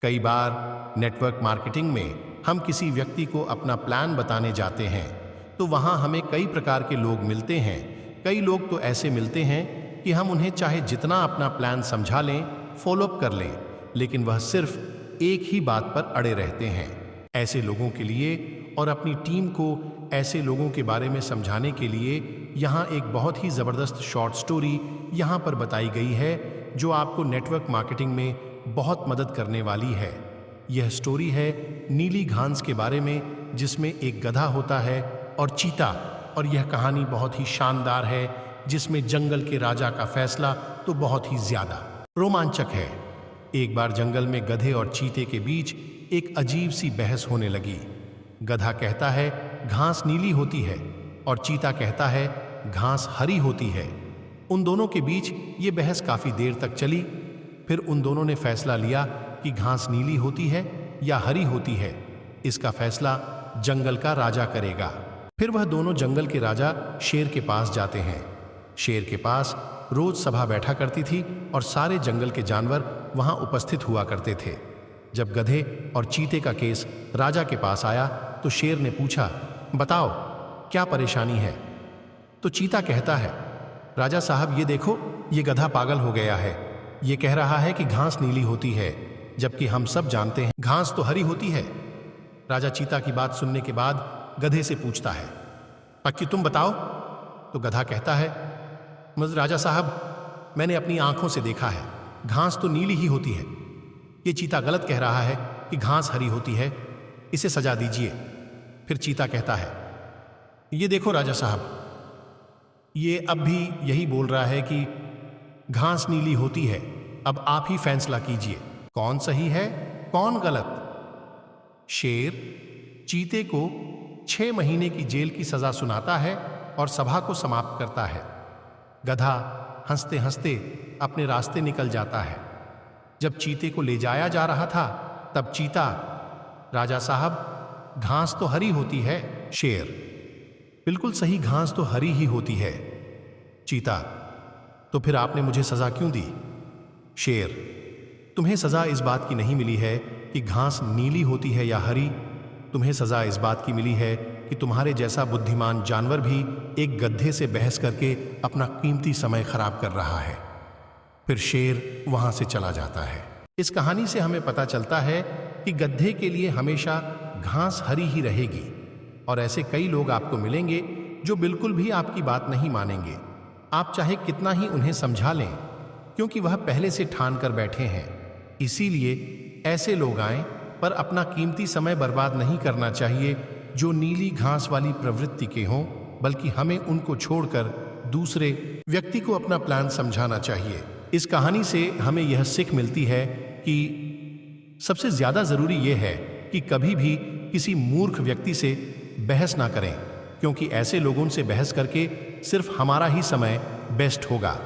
कई बार network marketing में हम किसी व्यक्ति को अपना प्लान बताने जाते हैं तो वहां हमें कई प्रकार के लोग मिलते हैं। कई लोग तो ऐसे मिलते हैं कि हम उन्हें चाहे जितना अपना प्लान समझा लें, फॉलोअप कर लें, लेकिन वह सिर्फ एक ही बात पर अड़े रहते हैं। ऐसे लोगों के लिए और अपनी टीम को ऐसे लोगों के बारे में समझाने के लिए यहाँ एक बहुत ही ज़बरदस्त शॉर्ट स्टोरी यहाँ पर बताई गई है जो आपको नेटवर्क मार्केटिंग में बहुत मदद करने वाली है। यह स्टोरी है नीली घास के बारे में, जिसमें एक गधा होता है और चीता, और यह कहानी बहुत ही शानदार है जिसमें जंगल के राजा का फैसला तो बहुत ही ज्यादा रोमांचक है। एक बार जंगल में गधे और चीते के बीच एक अजीब सी बहस होने लगी। गधा कहता है घास नीली होती है और चीता कहता है घास हरी होती है। उन दोनों के बीच ये बहस काफी देर तक चली। फिर उन दोनों ने फैसला लिया कि घास नीली होती है या हरी होती है, इसका फैसला जंगल का राजा करेगा। फिर वह दोनों जंगल के राजा शेर के पास जाते हैं। शेर के पास रोज सभा बैठा करती थी और सारे जंगल के जानवर वहां उपस्थित हुआ करते थे। जब गधे और चीते का केस राजा के पास आया तो शेर ने पूछा, बताओ क्या परेशानी है? तो चीता कहता है, राजा साहब ये देखो, ये गधा पागल हो गया है। ये कह रहा है कि घास नीली होती है, जबकि हम सब जानते हैं घास तो हरी होती है। राजा चीता की बात सुनने के बाद गधे से पूछता है, पक्की तुम बताओ? तो गधा कहता है, मगर राजा साहब मैंने अपनी आंखों से देखा है, घास तो नीली ही होती है। ये चीता गलत कह रहा है कि घास हरी होती है, इसे सजा दीजिए। फिर चीता कहता है, ये देखो राजा साहब, ये अब भी यही बोल रहा है कि घास नीली होती है। अब आप ही फैसला कीजिए, कौन सही है कौन गलत? शेर चीते को 6 महीने की जेल की सजा सुनाता है और सभा को समाप्त करता है। गधा हंसते हंसते अपने रास्ते निकल जाता है। जब चीते को ले जाया जा रहा था तब चीता, राजा साहब घास तो हरी होती है। शेर, बिल्कुल सही, घास तो हरी ही होती है। चीता, तो फिर आपने मुझे सजा क्यों दी? शेर, तुम्हें सजा इस बात की नहीं मिली है कि घास नीली होती है या हरी, तुम्हें सजा इस बात की मिली है कि तुम्हारे जैसा बुद्धिमान जानवर भी एक गधे से बहस करके अपना कीमती समय खराब कर रहा है। फिर शेर वहां से चला जाता है। इस कहानी से हमें पता चलता है कि गधे के लिए हमेशा घास हरी ही रहेगी, और ऐसे कई लोग आपको मिलेंगे जो बिल्कुल भी आपकी बात नहीं मानेंगे। आप चाहे कितना ही उन्हें समझा लें, क्योंकि वह पहले से ठान कर बैठे हैं। इसीलिए ऐसे लोग आए, पर अपना कीमती समय बर्बाद नहीं करना चाहिए जो नीली घास वाली प्रवृत्ति के हों, बल्कि हमें उनको छोड़कर दूसरे व्यक्ति को अपना प्लान समझाना चाहिए। इस कहानी से हमें यह सीख मिलती है कि सबसे ज्यादा जरूरी यह है कि कभी भी किसी मूर्ख व्यक्ति से बहस ना करें, क्योंकि ऐसे लोगों से बहस करके सिर्फ हमारा ही समय बेस्ट होगा।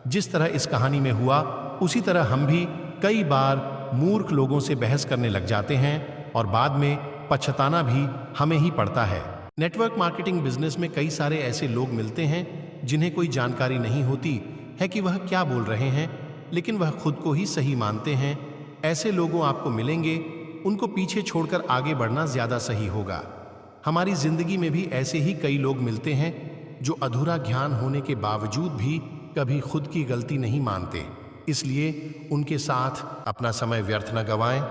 जिस तरह इस कहानी में हुआ, उसी तरह हम भी कई बार मूर्ख लोगों से बहस करने लग जाते हैं और बाद में पछताना भी हमें ही पड़ता है। नेटवर्क मार्केटिंग बिजनेस में कई सारे ऐसे लोग मिलते हैं जिन्हें कोई जानकारी नहीं होती है कि वह क्या बोल रहे हैं, लेकिन वह खुद को ही सही मानते हैं। ऐसे लोगों आपको मिलेंगे, उनको पीछे छोड़कर आगे बढ़ना ज्यादा सही होगा। हमारी जिंदगी में भी ऐसे ही कई लोग मिलते हैं जो अधूरा ज्ञान होने के बावजूद भी कभी खुद की गलती नहीं मानते, इसलिए उनके साथ अपना समय व्यर्थ न गवाएं।